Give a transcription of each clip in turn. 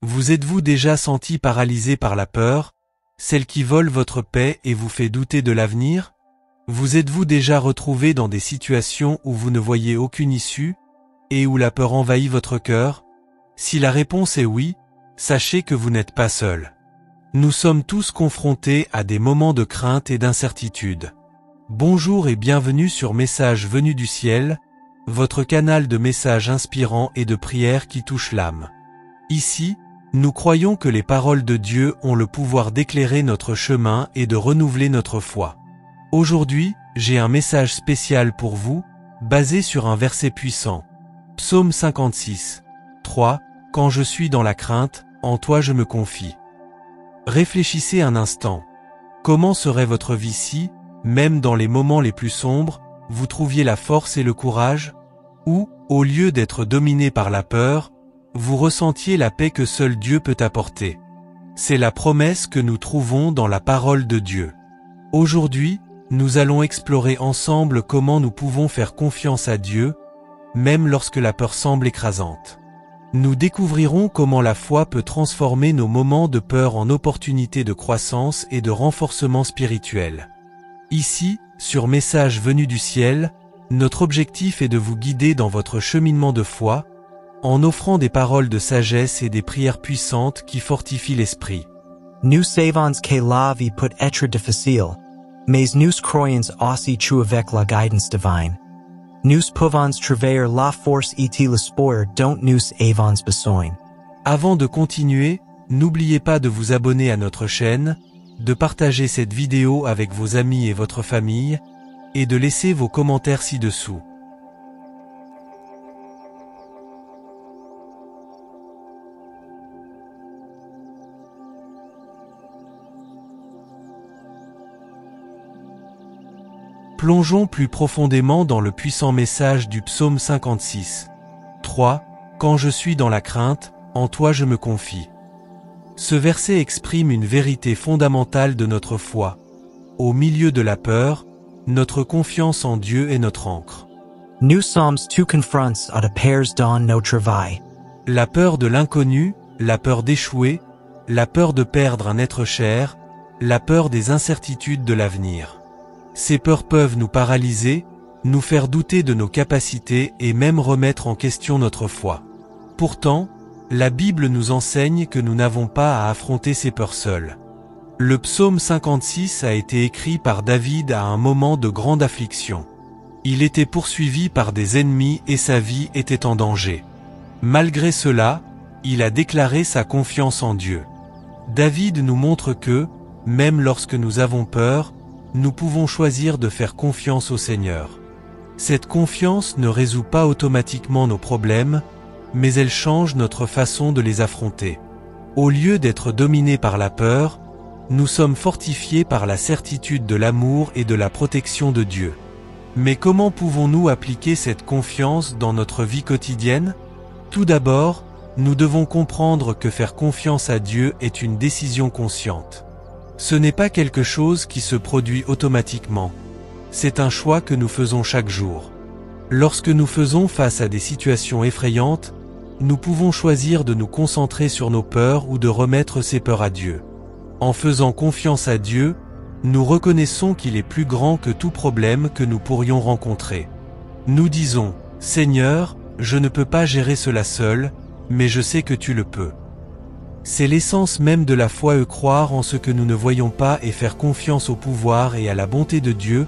Vous êtes-vous déjà senti paralysé par la peur, celle qui vole votre paix et vous fait douter de l'avenir? Vous êtes-vous déjà retrouvé dans des situations où vous ne voyez aucune issue, et où la peur envahit votre cœur? Si la réponse est oui, sachez que vous n'êtes pas seul. Nous sommes tous confrontés à des moments de crainte et d'incertitude. Bonjour et bienvenue sur Message venu du ciel, votre canal de messages inspirants et de prières qui touchent l'âme. Ici, nous croyons que les paroles de Dieu ont le pouvoir d'éclairer notre chemin et de renouveler notre foi. Aujourd'hui, j'ai un message spécial pour vous, basé sur un verset puissant. Psaume 56, 3. Quand je suis dans la crainte, en toi je me confie. Réfléchissez un instant. Comment serait votre vie si, même dans les moments les plus sombres, vous trouviez la force et le courage? Ou, au lieu d'être dominé par la peur, vous ressentiez la paix que seul Dieu peut apporter? C'est la promesse que nous trouvons dans la parole de Dieu. Aujourd'hui, nous allons explorer ensemble comment nous pouvons faire confiance à Dieu, même lorsque la peur semble écrasante. Nous découvrirons comment la foi peut transformer nos moments de peur en opportunités de croissance et de renforcement spirituel. Ici, sur Message venu du ciel, notre objectif est de vous guider dans votre cheminement de foi, en offrant des paroles de sagesse et des prières puissantes qui fortifient l'esprit. Nu savons que la vie peut être difficile, mais nous croyons aussi tu avec la guidance divine. Nous pouvons trouver la force et l'espoir dont nous avons besoin. Avant de continuer, n'oubliez pas de vous abonner à notre chaîne, de partager cette vidéo avec vos amis et votre famille, et de laisser vos commentaires ci-dessous. Plongeons plus profondément dans le puissant message du psaume 56. 3. Quand je suis dans la crainte, en toi je me confie. Ce verset exprime une vérité fondamentale de notre foi. Au milieu de la peur, notre confiance en Dieu est notre ancre. Nous sommes tous confrontés à des peurs dans notre vie. La peur de l'inconnu, la peur d'échouer, la peur de perdre un être cher, la peur des incertitudes de l'avenir. Ces peurs peuvent nous paralyser, nous faire douter de nos capacités et même remettre en question notre foi. Pourtant, la Bible nous enseigne que nous n'avons pas à affronter ces peurs seuls. Le psaume 56 a été écrit par David à un moment de grande affliction. Il était poursuivi par des ennemis et sa vie était en danger. Malgré cela, il a déclaré sa confiance en Dieu. David nous montre que, même lorsque nous avons peur, nous pouvons choisir de faire confiance au Seigneur. Cette confiance ne résout pas automatiquement nos problèmes, mais elle change notre façon de les affronter. Au lieu d'être dominés par la peur, nous sommes fortifiés par la certitude de l'amour et de la protection de Dieu. Mais comment pouvons-nous appliquer cette confiance dans notre vie quotidienne? Tout d'abord, nous devons comprendre que faire confiance à Dieu est une décision consciente. Ce n'est pas quelque chose qui se produit automatiquement. C'est un choix que nous faisons chaque jour. Lorsque nous faisons face à des situations effrayantes, nous pouvons choisir de nous concentrer sur nos peurs ou de remettre ces peurs à Dieu. En faisant confiance à Dieu, nous reconnaissons qu'il est plus grand que tout problème que nous pourrions rencontrer. Nous disons, « Seigneur, je ne peux pas gérer cela seul, mais je sais que tu le peux. » C'est l'essence même de la foi, croire en ce que nous ne voyons pas et faire confiance au pouvoir et à la bonté de Dieu,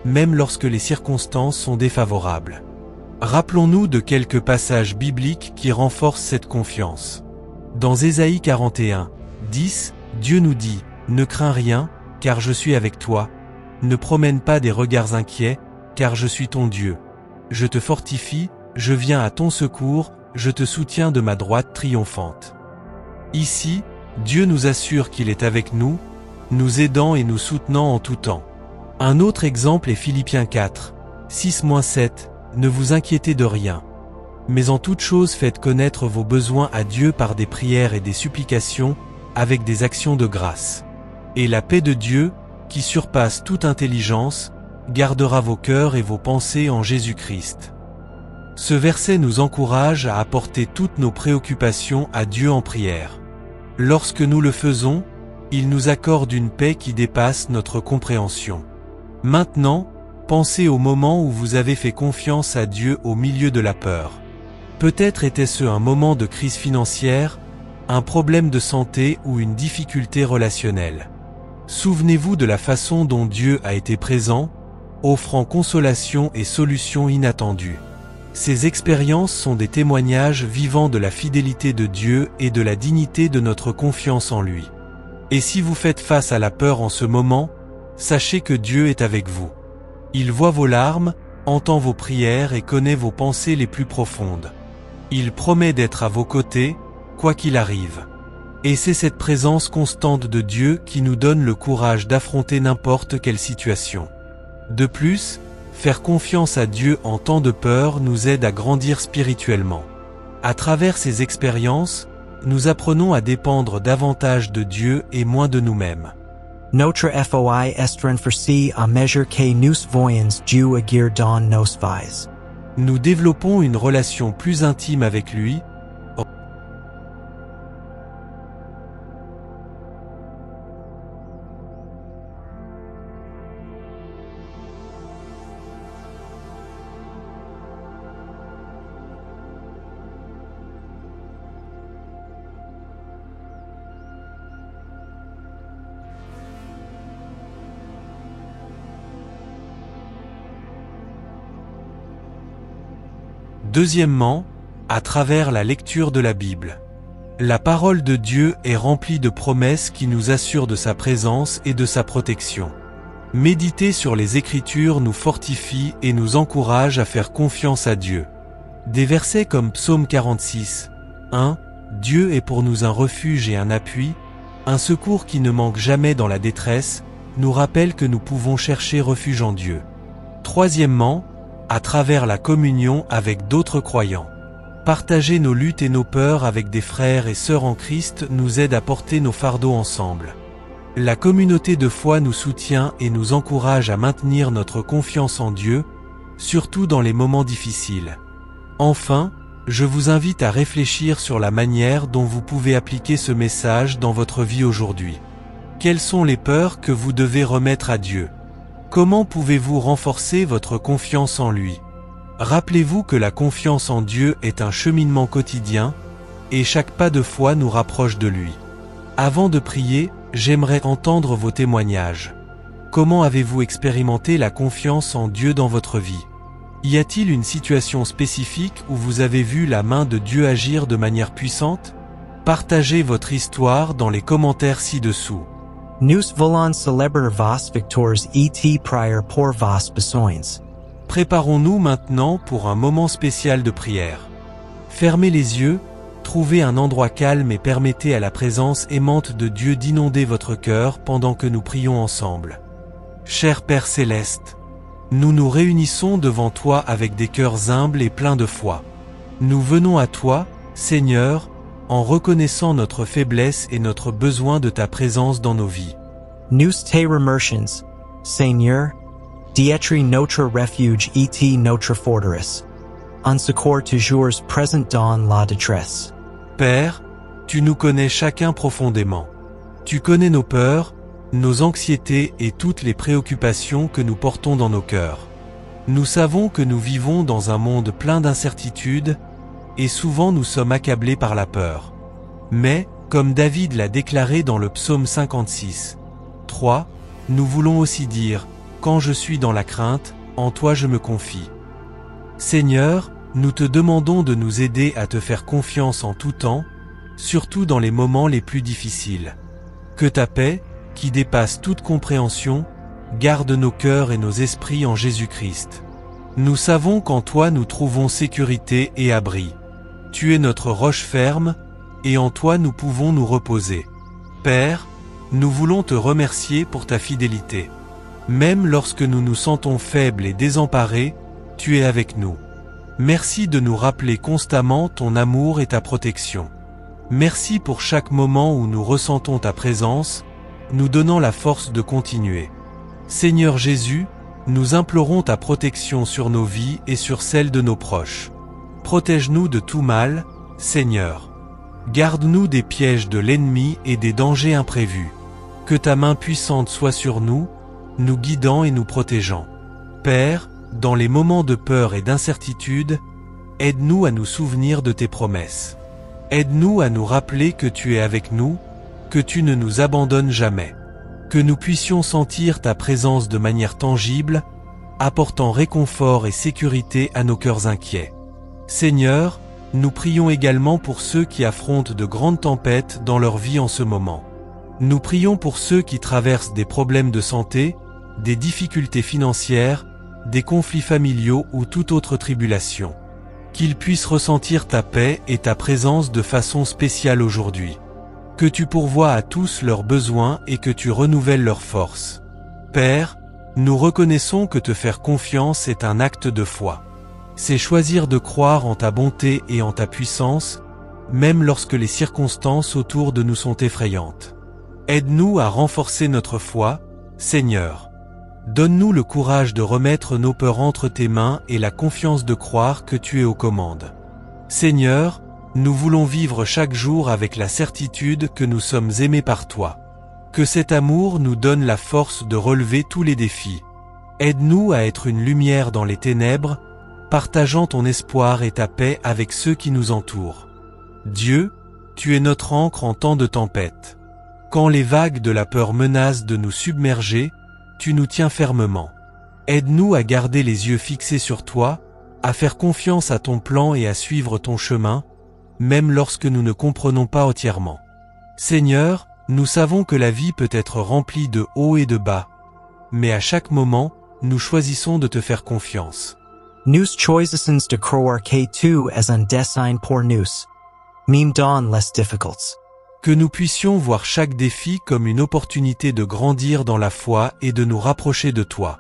même lorsque les circonstances sont défavorables. Rappelons-nous de quelques passages bibliques qui renforcent cette confiance. Dans Ésaïe 41, 10, Dieu nous dit « Ne crains rien, car je suis avec toi. Ne promène pas des regards inquiets, car je suis ton Dieu. Je te fortifie, je viens à ton secours, je te soutiens de ma droite triomphante. » Ici, Dieu nous assure qu'il est avec nous, nous aidant et nous soutenant en tout temps. Un autre exemple est Philippiens 4, 6-7, ne vous inquiétez de rien. Mais en toute chose faites connaître vos besoins à Dieu par des prières et des supplications, avec des actions de grâce. Et la paix de Dieu, qui surpasse toute intelligence, gardera vos cœurs et vos pensées en Jésus-Christ. Ce verset nous encourage à apporter toutes nos préoccupations à Dieu en prière. Lorsque nous le faisons, il nous accorde une paix qui dépasse notre compréhension. Maintenant, pensez au moment où vous avez fait confiance à Dieu au milieu de la peur. Peut-être était-ce un moment de crise financière, un problème de santé ou une difficulté relationnelle. Souvenez-vous de la façon dont Dieu a été présent, offrant consolation et solutions inattendues. Ces expériences sont des témoignages vivants de la fidélité de Dieu et de la dignité de notre confiance en lui. Et si vous faites face à la peur en ce moment, sachez que Dieu est avec vous. Il voit vos larmes, entend vos prières et connaît vos pensées les plus profondes. Il promet d'être à vos côtés, quoi qu'il arrive. Et c'est cette présence constante de Dieu qui nous donne le courage d'affronter n'importe quelle situation. De plus, faire confiance à Dieu en temps de peur nous aide à grandir spirituellement. À travers ces expériences, nous apprenons à dépendre davantage de Dieu et moins de nous-mêmes. Notre foi estran forci a mesure que nous voyons Dieu agir dans nos vies. Nous développons une relation plus intime avec lui. Deuxièmement, à travers la lecture de la Bible. La parole de Dieu est remplie de promesses qui nous assurent de sa présence et de sa protection. Méditer sur les Écritures nous fortifie et nous encourage à faire confiance à Dieu. Des versets comme Psaume 46, 1, Dieu est pour nous un refuge et un appui, un secours qui ne manque jamais dans la détresse, nous rappellent que nous pouvons chercher refuge en Dieu. Troisièmement, à travers la communion avec d'autres croyants. Partager nos luttes et nos peurs avec des frères et sœurs en Christ nous aide à porter nos fardeaux ensemble. La communauté de foi nous soutient et nous encourage à maintenir notre confiance en Dieu, surtout dans les moments difficiles. Enfin, je vous invite à réfléchir sur la manière dont vous pouvez appliquer ce message dans votre vie aujourd'hui. Quelles sont les peurs que vous devez remettre à Dieu ? Comment pouvez-vous renforcer votre confiance en lui ? Rappelez-vous que la confiance en Dieu est un cheminement quotidien, et chaque pas de foi nous rapproche de lui. Avant de prier, j'aimerais entendre vos témoignages. Comment avez-vous expérimenté la confiance en Dieu dans votre vie ? Y a-t-il une situation spécifique où vous avez vu la main de Dieu agir de manière puissante ? Partagez votre histoire dans les commentaires ci-dessous. Nous voulons célébrer vos victoires et prier pour vos besoins. Préparons-nous maintenant pour un moment spécial de prière. Fermez les yeux, trouvez un endroit calme et permettez à la présence aimante de Dieu d'inonder votre cœur pendant que nous prions ensemble. Cher Père Céleste, nous nous réunissons devant toi avec des cœurs humbles et pleins de foi. Nous venons à toi, Seigneur, en reconnaissant notre faiblesse et notre besoin de ta présence dans nos vies. Nous te remercions, Seigneur, d'être notre refuge et notre forteresse. Un secours toujours présent dans la détresse. Père, tu nous connais chacun profondément. Tu connais nos peurs, nos anxiétés et toutes les préoccupations que nous portons dans nos cœurs. Nous savons que nous vivons dans un monde plein d'incertitudes, et souvent nous sommes accablés par la peur. Mais, comme David l'a déclaré dans le psaume 56, 3, nous voulons aussi dire, quand je suis dans la crainte, en toi je me confie. Seigneur, nous te demandons de nous aider à te faire confiance en tout temps, surtout dans les moments les plus difficiles. Que ta paix, qui dépasse toute compréhension, garde nos cœurs et nos esprits en Jésus-Christ. Nous savons qu'en toi nous trouvons sécurité et abri. Tu es notre roche ferme, et en toi nous pouvons nous reposer. Père, nous voulons te remercier pour ta fidélité. Même lorsque nous nous sentons faibles et désemparés, tu es avec nous. Merci de nous rappeler constamment ton amour et ta protection. Merci pour chaque moment où nous ressentons ta présence, nous donnant la force de continuer. Seigneur Jésus, nous implorons ta protection sur nos vies et sur celles de nos proches. Protège-nous de tout mal, Seigneur. Garde-nous des pièges de l'ennemi et des dangers imprévus. Que ta main puissante soit sur nous, nous guidant et nous protégeant. Père, dans les moments de peur et d'incertitude, aide-nous à nous souvenir de tes promesses. Aide-nous à nous rappeler que tu es avec nous, que tu ne nous abandonnes jamais. Que nous puissions sentir ta présence de manière tangible, apportant réconfort et sécurité à nos cœurs inquiets. Seigneur, nous prions également pour ceux qui affrontent de grandes tempêtes dans leur vie en ce moment. Nous prions pour ceux qui traversent des problèmes de santé, des difficultés financières, des conflits familiaux ou toute autre tribulation. Qu'ils puissent ressentir ta paix et ta présence de façon spéciale aujourd'hui. Que tu pourvoies à tous leurs besoins et que tu renouvelles leurs forces. Père, nous reconnaissons que te faire confiance est un acte de foi. C'est choisir de croire en ta bonté et en ta puissance, même lorsque les circonstances autour de nous sont effrayantes. Aide-nous à renforcer notre foi, Seigneur. Donne-nous le courage de remettre nos peurs entre tes mains et la confiance de croire que tu es aux commandes. Seigneur, nous voulons vivre chaque jour avec la certitude que nous sommes aimés par toi. Que cet amour nous donne la force de relever tous les défis. Aide-nous à être une lumière dans les ténèbres, partageant ton espoir et ta paix avec ceux qui nous entourent. Dieu, tu es notre ancre en temps de tempête. Quand les vagues de la peur menacent de nous submerger, tu nous tiens fermement. Aide-nous à garder les yeux fixés sur toi, à faire confiance à ton plan et à suivre ton chemin, même lorsque nous ne comprenons pas entièrement. Seigneur, nous savons que la vie peut être remplie de hauts et de bas, mais à chaque moment, nous choisissons de te faire confiance. Nous choisissons de croire que tu es un dessein pour nous, même dans les difficultés. Que nous puissions voir chaque défi comme une opportunité de grandir dans la foi et de nous rapprocher de toi.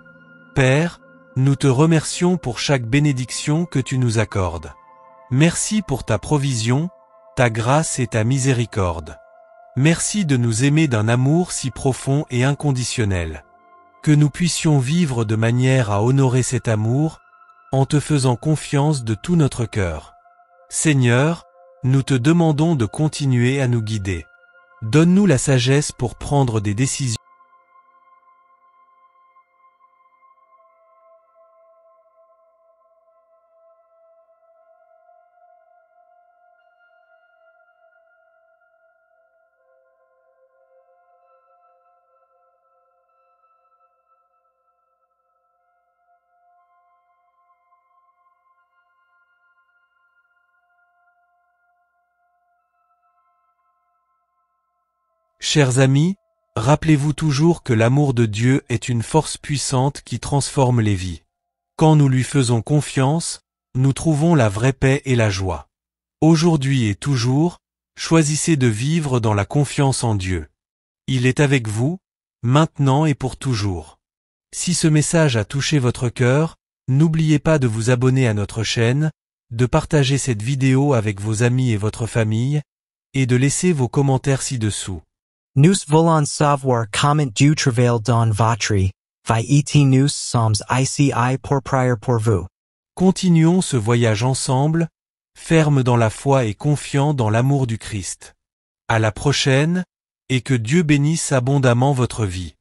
Père, nous te remercions pour chaque bénédiction que tu nous accordes. Merci pour ta provision, ta grâce et ta miséricorde. Merci de nous aimer d'un amour si profond et inconditionnel. Que nous puissions vivre de manière à honorer cet amour, en te faisant confiance de tout notre cœur. Seigneur, nous te demandons de continuer à nous guider. Donne-nous la sagesse pour prendre des décisions. Chers amis, rappelez-vous toujours que l'amour de Dieu est une force puissante qui transforme les vies. Quand nous lui faisons confiance, nous trouvons la vraie paix et la joie. Aujourd'hui et toujours, choisissez de vivre dans la confiance en Dieu. Il est avec vous, maintenant et pour toujours. Si ce message a touché votre cœur, n'oubliez pas de vous abonner à notre chaîne, de partager cette vidéo avec vos amis et votre famille, et de laisser vos commentaires ci-dessous. Nous voulons savoir comment Dieu travaille dans votre vie et nous sommes ici pour prier pour vous. Continuons ce voyage ensemble, fermes dans la foi et confiants dans l'amour du Christ. À la prochaine, et que Dieu bénisse abondamment votre vie.